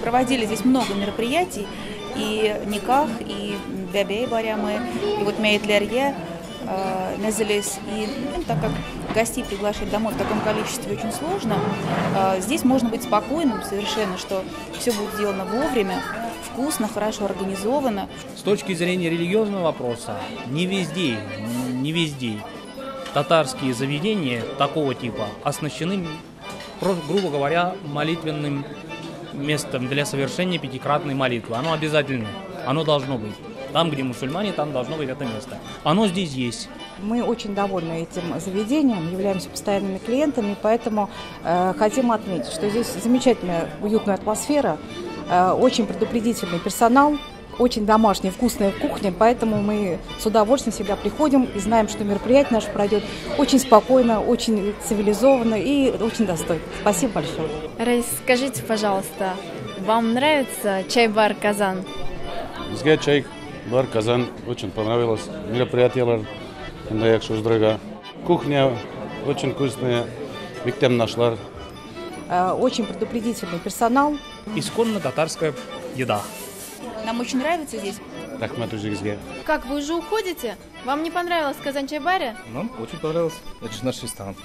проводили здесь много мероприятий, и никах, и бябей барямы, и вот мейтлерье, незелес. И так как гостей приглашать домой в таком количестве очень сложно, здесь можно быть спокойным совершенно, что все будет сделано вовремя, вкусно, хорошо организовано. С точки зрения религиозного вопроса, не везде татарские заведения такого типа оснащены, грубо говоря, молитвенным местом для совершения пятикратной молитвы. Оно обязательно, оно должно быть. Там, где мусульмане, там должно быть это место. Оно здесь есть. Мы очень довольны этим заведением, являемся постоянными клиентами, поэтому хотим отметить, что здесь замечательная уютная атмосфера, очень предупредительный персонал, очень домашняя вкусная кухня, поэтому мы с удовольствием всегда приходим и знаем, что мероприятие наше пройдет очень спокойно, очень цивилизованно и очень достойно. Спасибо большое. Раис, скажите, пожалуйста, вам нравится чай-бар «Казан»? Бізге чай-бар «Казан» очень понравилось. Мероприятие дорога. Кухня очень вкусная, мектеп нашлар. Очень предупредительный персонал. Исконно татарская еда. Нам очень нравится здесь. Как, вы уже уходите? Вам не понравилось в «Казан чай-баре»? Нам очень понравилось. Это же наш ресторан.